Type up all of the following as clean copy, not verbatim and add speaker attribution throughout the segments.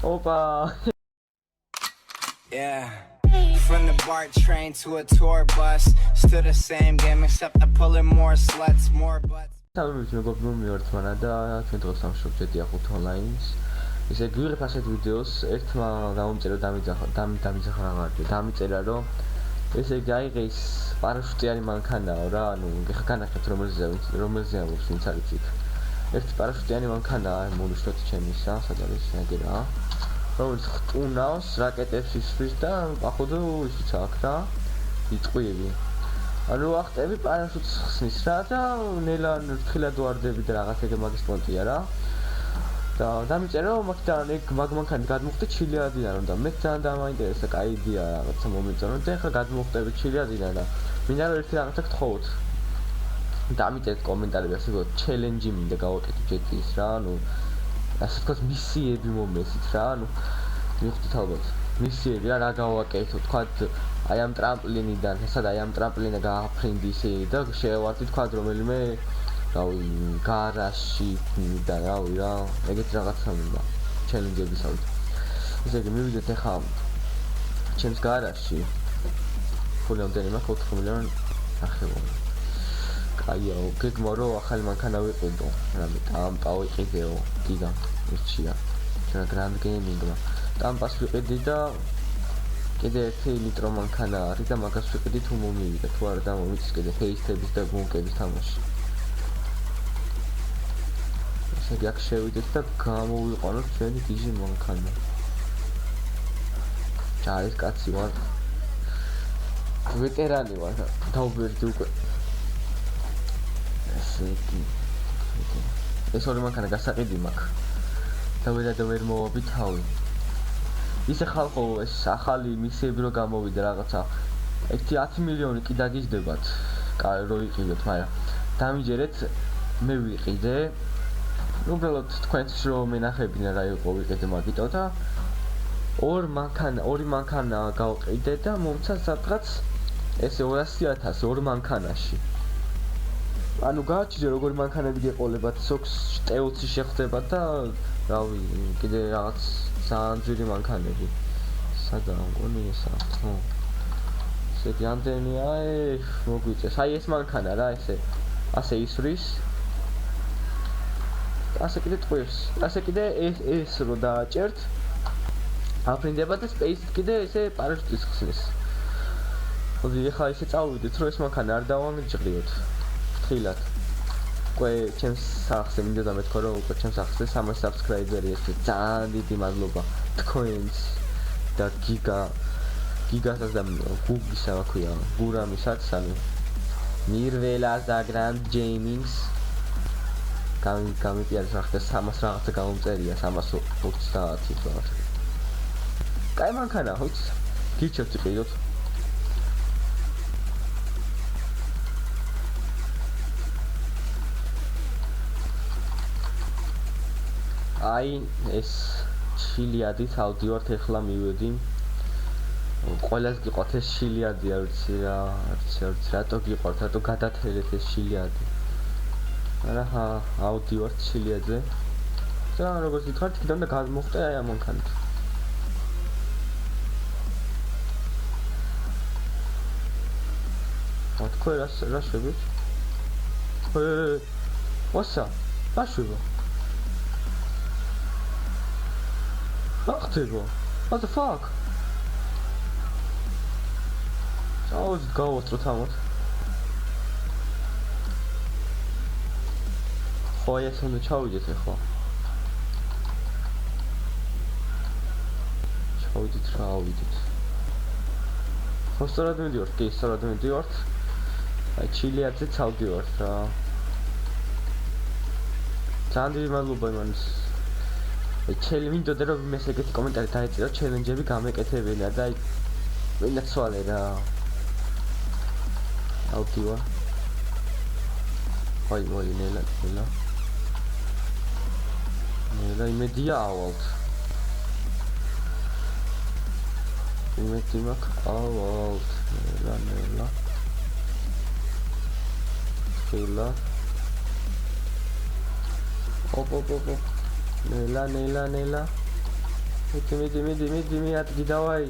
Speaker 1: Opa.
Speaker 2: Yeah. From the BART train to a tour bus, still the same game except I'm pulling more sluts, more butts.
Speaker 1: Სამი მეგობრებო მიორთმანა და ჩვენ დღეს სამშობლოში დიახავთ ონლაინს. ისე გვიღებ ასეთ ვიდეოს, ერთმა გამომწერა დამიწერა რომ ესე იგი აიღეს პარაშუტიანი მანქანაო რა, ანუ ეხა განახეთ რომელზე ამბობს ვინც არის იქ. ერთი პარაშუტიანი მანქანაა მონიშნოთ ჩემისა, სად არის ეგრა. რომელიც ხტუნავს რაკეტებს ისვრის და ახოდო ისიც აქვს რა, იწყვიები. ანუ ახტები პარაშუტს ხსნის რა და ნელან ფრთხილად ვარდები და რაღაც ეგ მაგის პონტია რა. და დამიწერა რომ მაგ მანქანით გადმოხდი ჩილიადიდან და მე ძალიან დამაინტერესა, კაი იდეა რაღაცა მომეწონა და ეხლა გადმოხდები ჩილიადიდან და მინდა რომ ერთი რაღაცა გთხოვოთ. დამიწერეთ კომენტარებში ასე ვთქვათ, ჩელენჯი მინდა გავაკეთო ჯეტის რა, ანუ ასე ვთქვათ მისიები მომესით რა, ანუ მივხვდით ალბათ მისიები რა გავაკეთო, ვთქვათ აი ამ ტრამპლინიდან, სადაც აი ამ ტრამპლინა გააფრინდი ისე და შევავარდი ვთქვათ რომელიმე რავი გარაჟში და რავი რა, ეგეთ რაღაცა მინდა ჩელენჯებისავით. ესე იგი მივიდეთ ახლა ჩემს გარაჟში. ფული ამდენი მაქვს 4 მილიონი ახლა. კაია, გეგმა რომ ახალი მანქანა ვიყიდო, რამე ტამპა ვიყიდეო, გიგა, ერთია. ჩვენ გრანდ გეიმინგმა. ტამპას ვიყიდი და კიდე ერთი ნიტრო მანქანა არის და მაგას ვიყიდი თუ მომივიდა, თუ არა და მომიწეს კიდე ფეისტების და გუნკების თამაში. ესე იგი აქ შევიდეთ და გამოვიყვანოთ ჩვენი გიჟი მანქანა. ჯარის კაცი ვარ. ვეტერანი ვარ, დავბერდი უკვე. ეს ორი მანქანა გასაყიდი მაქვს და ვერ მოვაბი თავი. ისე ხალხო ეს ახალი მისიები რო გამოვიდა რაღაცა 10 მილიონი კი დაგიждდებათ. რო იყიდოთ, მაგრამ დამიჯერეთ მე ვიყიდე. უბრალოდ თქვენც რო მენახებინა რა იყო ვიყიდე მაგიტო და ორი მანქანა გავყიდე და მომცა სადღაც ესე 200,000 ორ მანქანაში. ანუ გააჩიძე როგორი მანქანები გეყოლებათ, სოქს ტეოცი შეხვდებათ და რავი, კიდე რაღაც ძალიან ძვირი მანქანები. სადაა მგონი ესა? ხო. ესე იგი ამდენია, მოგვიწეს. აი ეს მანქანა რა, ესე ასე ისვრის. ასე კიდე ტყვევს. ასე კიდე ეს რო დააჭერთ. აფრინდება და სპეისით კიდე ესე პარაშუტის ხსნის. ხოდი ეხლა ისე წავიდეთ, რომ ეს მანქანა არ დავანგრიოთ. ხილად. უკვე ჩემს სახზე მინდა დამეთქვა რომ უკვე ჩემს სახზე 300 subscriber-ი ეს ძალიან დიდი მადლობა თქვენს და გიგასაც და გუგისა ვაქვია, გურამისაც, ანუ მირველას და გრანდ ჯეიმინგს გამიპიარეს ახლა 300 რაღაცა გამომწერია 320 რაღაც. კაი მანქანა, ხო? გირჩევთ იყიდოთ. აი ეს ჩილიადი თავდივართ ეხლა მივედი. ყველას გიყვართ ეს ჩილიადი, არ ვიცი რა, რატო გიყვართ, რატო გადათელეთ ეს ჩილიადი. არა, ავდივართ ჩილიადზე. და როგორც გითხარით, კიდევ და გადმოხტე აი ამ მანქანით. თქვი რა შვებით? ვასა, რა შვება? What the fuck? Oh, it's go with Rotamot. Oh, yes, on the chow, you say, oh. Chow did trow with it. How started with your case? Started with your chili at the south, your Sandy Maluba ones. ჩელენჯი და რომ მე ეგეთი კომენტარი დაიწერო, ჩელენჯები გამეკეთებინა და ვინაც სვალე რა. აუტივა. აი ნელა. ნელა იმედია ავალთ. იმედი მაქვს ავალთ. ნელა. ხილა. ოპ. Nela. მიდი ადგი დავაი.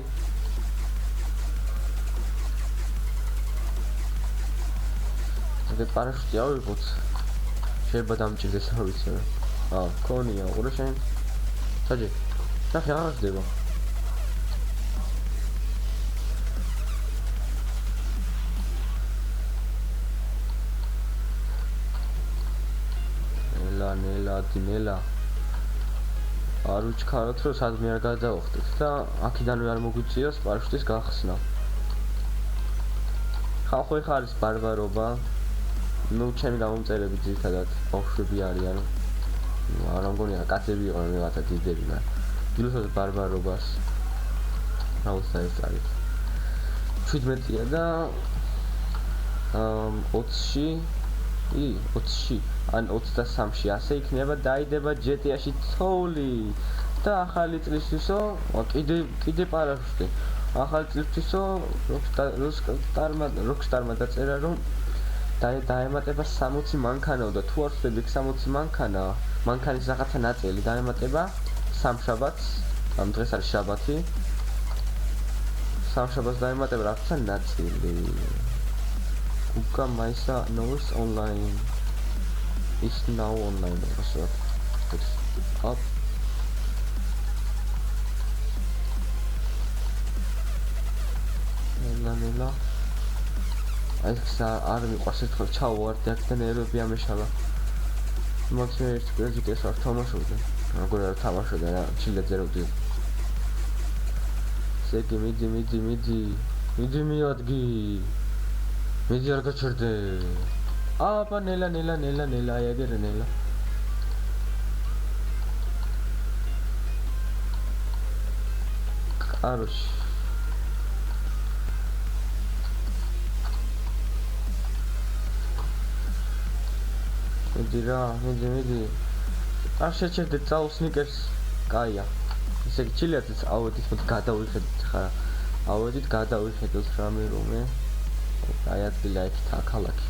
Speaker 1: ეგ პარაშუტი ავიღოთ. შეიძლება დამჭირდეს რა ვიცი რა. ქონია, უყურე შენ. საჯი. ნახე აღარ ხდება. ნელა. არ უჩქაროთ რომ სადმე არ გადავხდეთ და აქიდანვე არ მოგვიწიოს პარაშუტის გახსნა. ხალხო ეხა არის ბარბარობა. ნუ ჩემი გამომწერები ძირითადად ბავშვები არიან. არ მგონია კაცები იყვნენ რაღაცა დიდები, მაგრამ დილოსაც ბარბარობას აუცილებლად არის. 17-ია და 20-ში ან 23-ში ასე იქნება დაიდება GTA-ში ცოული და ახალი წლისთვისო კიდე პარაშუტი. ახალი წლისთვისო Rockstar-მა დაწერა რომ დაემატება 60 მანქანა და თუ არ ვხვდები 60 მანქანის რაღაცა ნაწილი დაემატება სამშაბათს, ამ დღეს არის შაბათი. სამშაბათს დაემატება რაღაცა ნაწილი. Kuka Maisa knows online. Is now online. So it's up. Nela. არ მიყვარს ერთხელ ჩავვარდი აქედან ერები ამეშალა. მაგრამ ერთ პრეზიდენტს არ თამაშობდი. როგორ არ თამაშობდა რა, ჩილეძე რო ვდი. ზეგი მიდი მიადგი. მიდი არ გაჩერდე. აბა ნელა აიგერე ნელა. კაროში. მიდი. არ შეჩერდე წაულ სნიკერს. კაია. ისე ჩილეძეც ავედით მოდი გადავიხედეთ ხა. ავედით გადავიხედოთ რამე რომე. აი ადგილი აქ ქალაქი.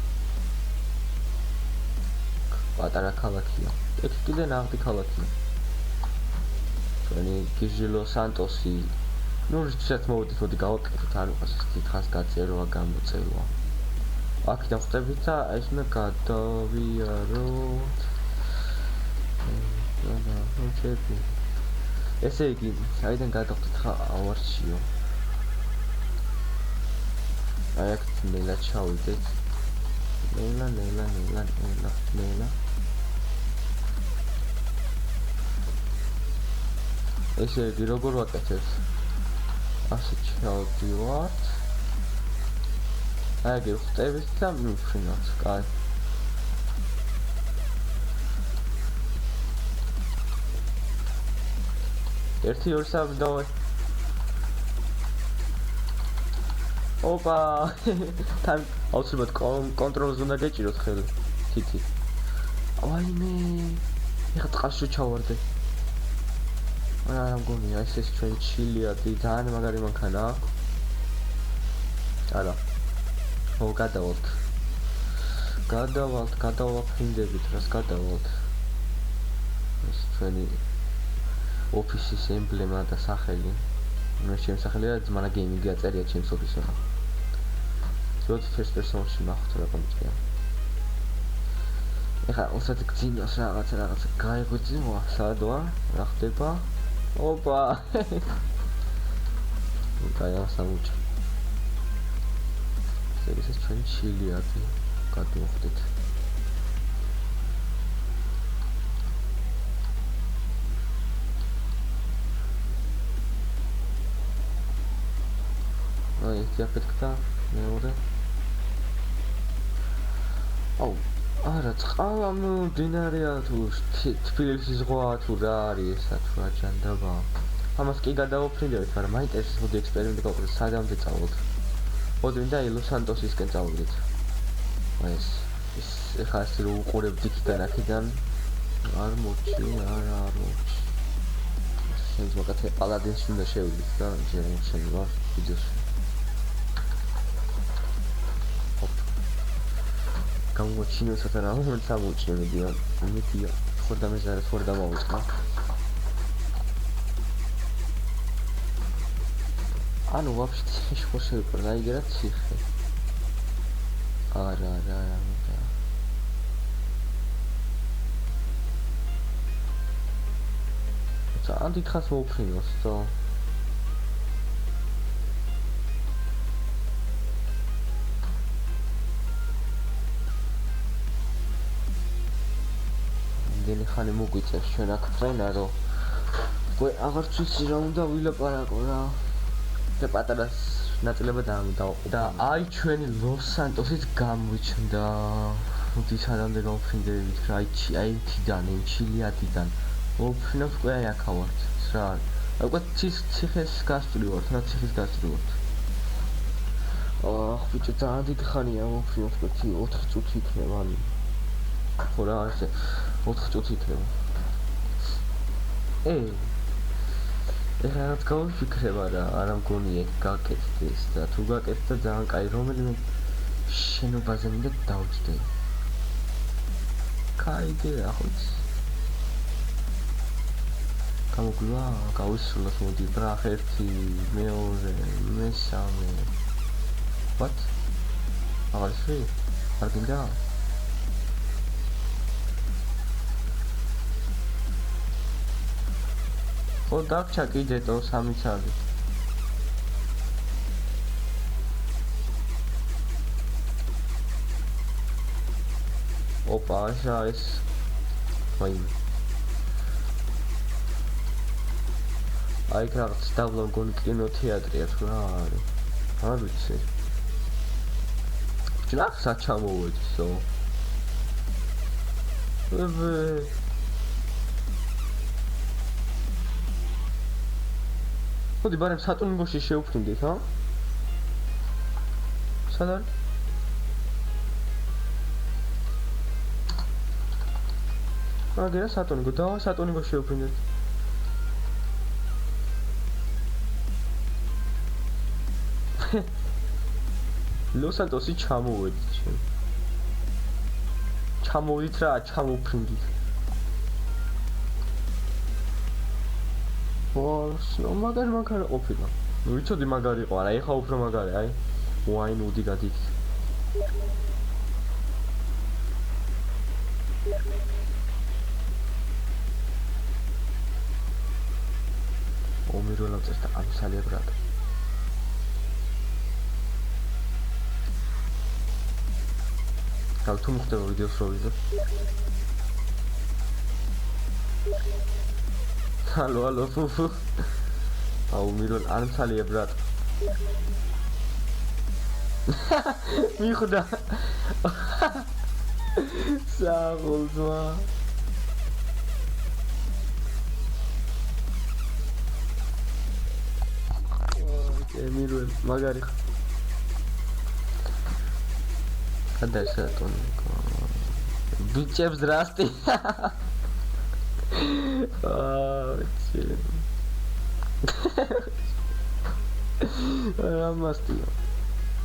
Speaker 1: პატარა ქალაქია. ეგ კიდე ნახდი ქალაქია. ჩვენი გიჟილო სანტოსი. ნუ რჩეთ მოვიდეთ მოდი გავაკეთოთ არ უყავს ეს დიდხანს გაწეროა გამოწეროა. აქედან ხვდებით და ეს მე გადავიაროთ. ჩები. ესე იგი, საიდან გადავხდით ხა ავარჩიო. აი აქ ნელა ჩავიდეთ. ნელა. ესე იგი, როგორ ვაკეთებ? ასე ჩავდივართ. აი ეგ ხვდებით და მივფრინავთ, კაი. ერთი ორი სამი დავაი. ოპა! თან აუცილებლად კონტროლს უნდა გეჭიროთ ხელი. თითი. აიმე! ეხა წყალში ჩავარდე. არა მგონია ეს ჩვენ ჩილია ძალიან მაგარი მანქანაა. არა. ო გადავალთ. გადავაფრინდებით, რას გადავალთ. ეს ჩვენი ოფისის ემბლემა და სახელი. მე შემსახელია ძმანა გეიმინგი აწერია ჩემს ოფისში. ზოგადად first person-ში ნახოთ რა კომპიუტერია. ეხა უსაც გძინოს რაღაცა გაიგვიძინვა, სადაა? რა ხდება? ოპა! კაია სამუჭა. ეს ჩვენ ჩილიადი გადავხდით. აი, იაფეთკა მეორე. აუ, არა, წყალა მდინარეა თუ თბილისის ზღვა თუ რა არის ესა თუ რა ჯანდაბა. ამას კი გადავაფრინდებით, მაგრამ მაინტერესებს მოდი ექსპერიმენტი გავყიდეთ, სადამდე წავალთ. მოდი და ლოს-სანტოსისკენ წავიდეთ. აი ეს ეხა ასე რომ უყურებთ იქიდან აქედან არ მოჩი. შენს მოკეთე პალადინში უნდა შევიდეთ და ჯერ შევა ვიდეოში. გამოჩინოს სათა რა მომენტს ამოჩინე მედია ხორდა მეზარე ხორდა მოვიწყა. ანუ ვაფშე ციხეში ხო შევიყო, რაიგერა ციხე. არა. ძალიან დიდხანს მოუფრინოს, თო. იმდენი ხანი მოგვიწევს ჩვენ აქ ფრენა, რომ უკვე აღარ ვიცი რა უნდა ვილაპარაკო რა. და პატარა ნაწილებად დავყო და აი ჩვენი ლოს-სანტოსიც გამოიჩნდა. მოდი სანამდე გავფრინდებით რა, აი თიდან, ჩილიადიდან. ვფრინავ უკვე აი აქ ავართ. რა არის? უკვე ციხეს გასწრივართ, რა ციხის გასწრივართ. ბიჭო, ძალიან დიდი ხანია ვფრინავ, 4 წუთი იქნება, ანუ ხო რა არის 4 წუთი იქნება. ეხლა რაც გავიფიქრება რა, არა მგონია გაკეთდეს და თუ გაკეთდა ძალიან კაი, რომელიმე შენობაზე მინდა დავჯდე. კაი იდეა ხო იცი? გამოგვივა, გავისრულოთ მოდი ბრახ 1, 2, მესამე. What? აღარ ისვი? არ გინდა? ხო დაგჭა კიდე თო 3 წელი. ოპა, ეს ვაი. აი რაღაც დაბლა მგონი კინოთეატრია თუ რა არის. არ ვიცი. ჯერ საჩამოვეცო. მოდი ბარემ სატუნინგოში შევფრინდეთ, ჰა? სად არის? აგერა სატუნინგო, დავა სატუნინგოში შევფრინდეთ. ლოს-სანტოსი ჩამოვედით ჩვენ. ჩამოვიდით რა, ჩამოვფრინდით. მაგარი ყოფილა. ვიცოდი მაგარი იყო, არა ეხა უფრო მაგარი, აი. ვაინუდი გადით. ომიროლა წესდა ამსალია ბრატ. თუ მოხდება ვიდეოს რო ვიდე. Hallo, Fufu. Au, Mirol, Anzahl, Brat. Michuda. Sahol, Zwa. Okay, Mirol, Magari. Когда же это он? Бичев, здрасте.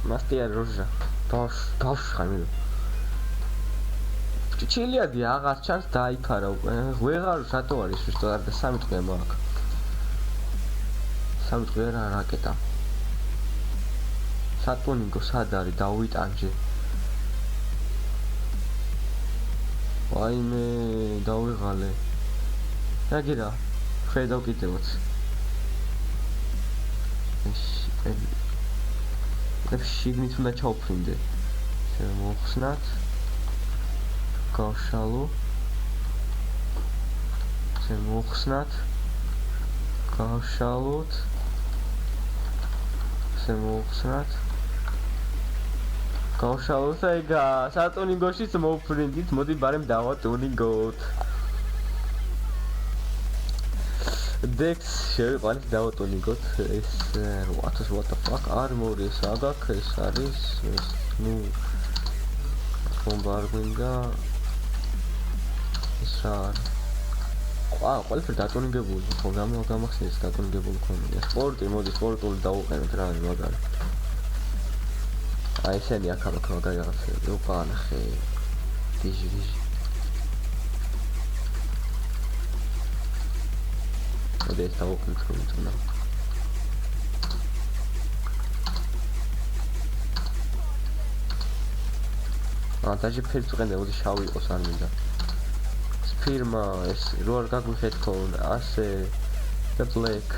Speaker 1: Mastია როჟა. ბავშვ ხარ. ჩილიადი აღარ ჩანს დაიფარა უკვე. ვეღარ რატო არის ვთქვი და 3 დღე მაქვს. 3 დღე რა რაკეტა. სატუნინგო სად არის დავიტანჯე. ვაიმე დავიღალე. რაგირა ხედავ კიდევაც. შიგნით უნდა ჩავფრინდე. შემოხსნათ. გავშალო. შემოხსნათ. გავშალოთ. შემოხსნათ. გავშალოთ ეგა სატუნინგოშიც მოვფრინდით, მოდი ბარემ დავატუნინგოთ. Dex შევიყვანით დავატუნინგოთ ეს what the fuck armor ეს აგაკ ეს არის ეს ნუ ბომბარდინგა ეს ყველაფერი დატუნინგებული ხო გამახსენეს დატუნინგებული ქონია სპორტი მოდი სპორტული დავუყენოთ რა არის მაგარი აი ესენი აქ მაგარი რაღაცები ოპა ნახე დიჟი Deve estar occulto, no. დაჟე ფერიც ვიყენე, მოდი შავი იყოს არ მინდა. Firma ეს რო არ გაგვიხეთ ქონ ასე the black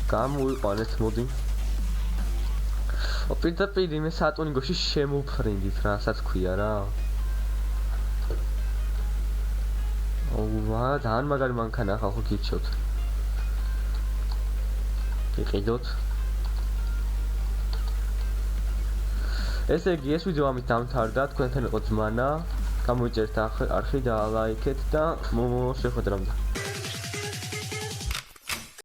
Speaker 1: გამოვიყვანეთ მოდი. პირდაპირ იმ სატონიგოში შემოვფრინდით რა, რასაც ქვია რა. ოუვა, ძალიან მაგარი მანქანა ხალხო გიჩვევთ. იყიდოთ. ესე იგი ეს ვიდეო ამით დამთავრდა, თქვენთან იყო ძმანა. გამოიწერეთ არხი და ლაიქეთ და მოშეხვედრამდე.